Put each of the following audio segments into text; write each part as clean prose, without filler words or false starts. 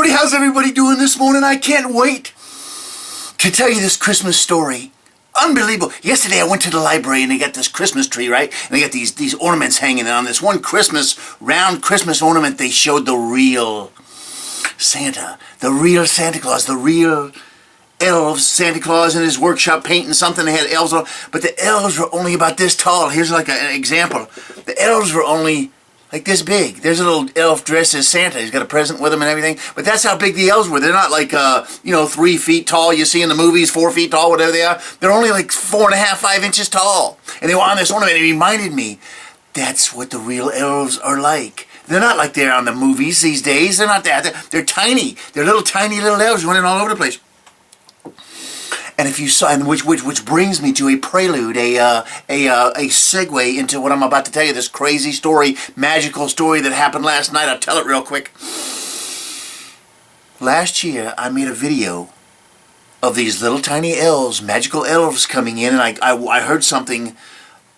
everybody, how's everybody doing this morning? I can't wait to tell you this Christmas story. Unbelievable. Yesterday I went to the library and they got this Christmas tree, right? And they got these ornaments hanging on this one round Christmas ornament. They showed the real Santa, the real Santa Claus, the real elves. Santa Claus in his workshop painting something. They had elves on, but the elves were only about this tall. Here's like an example. The elves were only like this big. There's a little elf dressed as Santa. He's got a present with him and everything. But that's how big the elves were. They're not like, 3 feet tall you see in the movies, 4 feet tall, whatever they are. They're only like 4.5, 5 inches tall. And they were on this ornament. It reminded me, that's what the real elves are like. They're not like they're on the movies these days. They're not that. They're tiny. They're tiny little elves running all over the place. And if you saw, and which brings me to a prelude, a segue into what I'm about to tell you, this crazy story, magical story that happened last night. I'll tell it real quick. Last year, I made a video of these little tiny elves, magical elves coming in, and I heard something,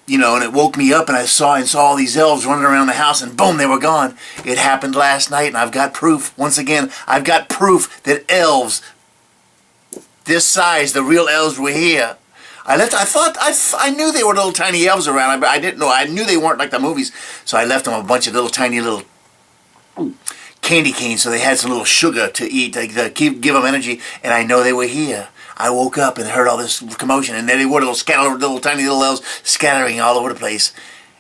and it woke me up, and I saw all these elves running around the house, and boom, they were gone. It happened last night, and I've got proof. Once again, I've got proof that elves this size, the real elves, were here. I knew they were little tiny elves around, but I didn't know. I knew they weren't like the movies. So I left them a bunch of little tiny little candy canes so they had some little sugar to eat, to give them energy, and I know they were here. I woke up and heard all this commotion, and there they were, little tiny little elves scattering all over the place.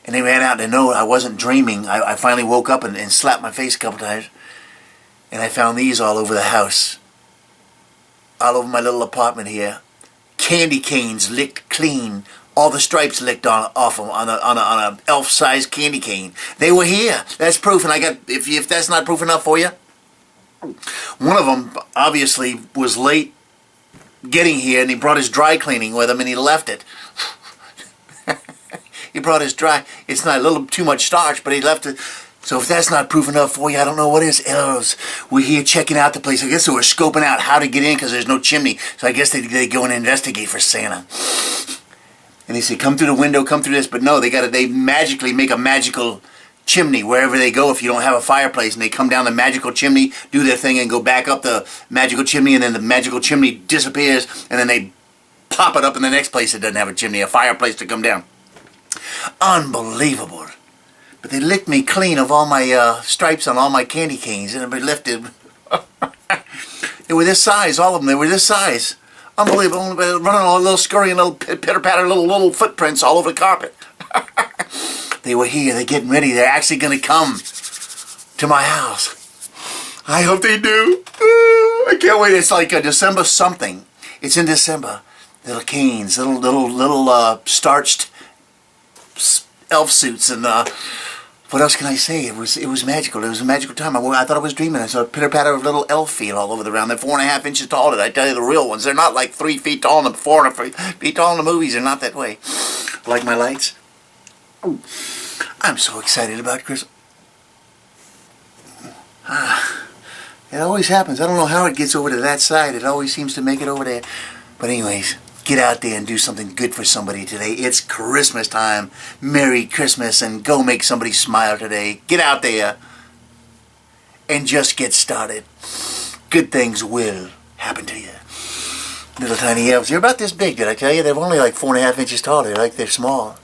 And they ran out, and no, I wasn't dreaming. I finally woke up and slapped my face a couple times, and I found these all over the house. All over my little apartment here. Candy canes licked clean. All the stripes licked off them on a elf-sized candy cane. They were here. That's proof. And I got, if that's not proof enough for you, one of them obviously was late getting here, and he brought his dry cleaning with him, and he left it. He brought his dry. It's not a little too much starch, but he left it. So if that's not proof enough for you, I don't know what is. Elves, we're here checking out the place. I guess they were scoping out how to get in because there's no chimney. So I guess they go and investigate for Santa. And they say, come through the window, come through this. But no, they magically make a magical chimney wherever they go if you don't have a fireplace. And they come down the magical chimney, do their thing, and go back up the magical chimney. And then the magical chimney disappears. And then they pop it up in the next place that doesn't have a chimney, a fireplace to come down. Unbelievable. But they licked me clean of all my stripes on all my candy canes, and they lifted. They were this size, all of them. They were this size. Unbelievable. Running a little scurrying, little pitter-patter, little footprints all over the carpet. They were here. They're getting ready. They're actually going to come to my house. I hope they do. I can't wait. It's like a December something. It's in December. Little canes, little starched elf suits, and what else can I say? It was magical. It was a magical time. I thought I was dreaming. I saw a pitter-patter of little elf feet all over the ground. They're 4.5 inches tall. Did I tell you the real ones? They're not like 3 feet tall and 4 feet tall in the movies. They're not that way. Like my lights. I'm so excited about Christmas. It always happens. I don't know how it gets over to that side. It always seems to make it over there. But anyways, get out there and do something good for somebody today. It's Christmas time. Merry Christmas, and go make somebody smile today. Get out there and just get started. Good things will happen to you. Little tiny elves. They're about this big, did I tell you? They're only like 4.5 inches tall. They're small.